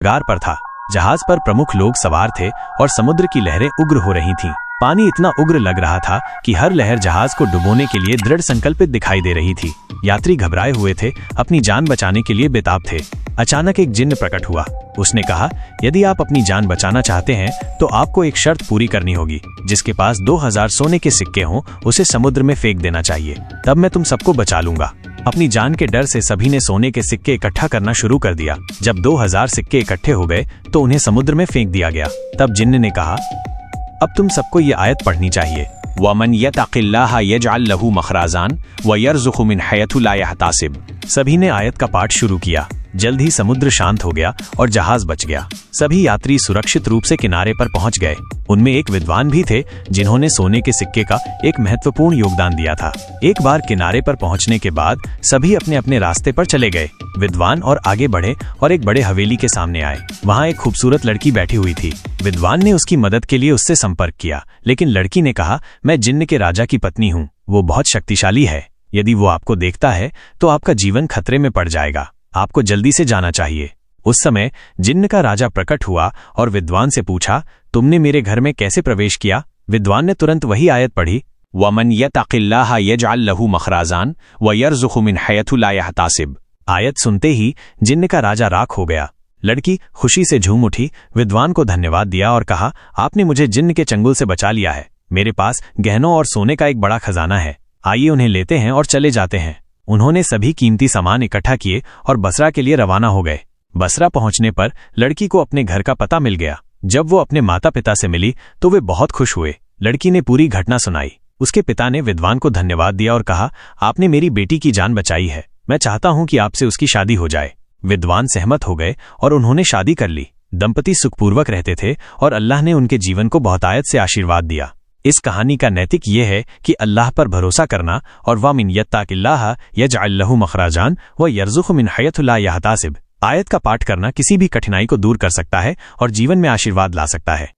गार पर था। जहाज पर प्रमुख लोग सवार थे और समुद्र की लहरें उग्र हो रही थीं। पानी इतना उग्र लग रहा था कि हर लहर जहाज को डुबोने के लिए दृढ़ संकल्पित दिखाई दे रही थी। यात्री घबराए हुए थे, अपनी जान बचाने के लिए बेताब थे। अचानक एक जिन्न प्रकट हुआ। उसने कहा, यदि आप अपनी जान बचाना चाहते हैं तो आपको एक शर्त पूरी करनी होगी। जिसके पास 2000 सोने के सिक्के हों उसे समुद्र में फेंक देना चाहिए, तब मैं तुम सबको बचा लूंगा। अपनी जान के डर से सभी ने सोने के सिक्के इकट्ठा करना शुरू कर दिया। जब 2000 सिक्के इकट्ठे हो गए तो उन्हें समुद्र में फेंक दिया गया। तब जिन्न ने कहा, अब तुम सबको ये आयत पढ़नी चाहिए, वमन यत्तक़िल्लाह यजअल लहू मखराजान व यरज़ुक़हु मिन हैथु ला यहतासिब। सभी ने आयत का पाठ शुरू किया। जल्द ही समुद्र शांत हो गया और जहाज बच गया। सभी यात्री सुरक्षित रूप से किनारे पर पहुंच गए। उनमें एक विद्वान भी थे जिन्होंने सोने के सिक्के का एक महत्वपूर्ण योगदान दिया था। एक बार किनारे पर पहुंचने के बाद सभी अपने अपने रास्ते पर चले गए। विद्वान और आगे बढ़े और एक बड़े हवेली के सामने आए। वहां एक खूबसूरत लड़की बैठी हुई थी। विद्वान ने उसकी मदद के लिए उससे संपर्क किया, लेकिन लड़की ने कहा, मैं जिन्न के राजा की पत्नी हूँ। वो बहुत शक्तिशाली है। यदि वो आपको देखता है तो आपका जीवन खतरे में पड़ जाएगा। आपको जल्दी से जाना चाहिए। उस समय जिन्न का राजा प्रकट हुआ और विद्वान से पूछा, तुमने मेरे घर में कैसे प्रवेश किया? विद्वान ने तुरंत वही आयत पढ़ी, वमन यत्तक़िल्लाह यजअल लहू मखराजान व यरज़ुक़हु मिन हैथु ला यहतासिब। आयत सुनते ही जिन्न का राजा राख हो गया। लड़की खुशी से झूम उठी, विद्वान को धन्यवाद दिया और कहा, आपने मुझे जिन्न के चंगुल से बचा लिया है। मेरे पास गहनों और सोने का एक बड़ा खजाना है। आइए उन्हें लेते हैं और चले जाते हैं। उन्होंने सभी कीमती सामान इकट्ठा किए और बसरा के लिए रवाना हो गए। बसरा पहुंचने पर लड़की को अपने घर का पता मिल गया। जब वो अपने माता पिता से मिली तो वे बहुत खुश हुए। लड़की ने पूरी घटना सुनाई। उसके पिता ने विद्वान को धन्यवाद दिया और कहा, आपने मेरी बेटी की जान बचाई है। मैं चाहता हूं कि आपसे उसकी शादी हो जाए। विद्वान सहमत हो गए और उन्होंने शादी कर ली। दंपति सुखपूर्वक रहते थे और अल्लाह ने उनके जीवन को बहुतायत से आशीर्वाद दिया। इस कहानी का नैतिक ये है कि अल्लाह पर भरोसा करना और वमिन यत्तक़िल्लाह यजअल लहू मखराजान व यरज़ुक़हु मिन हैथु ला यहतासिब आयत का पाठ करना किसी भी कठिनाई को दूर कर सकता है और जीवन में आशीर्वाद ला सकता है।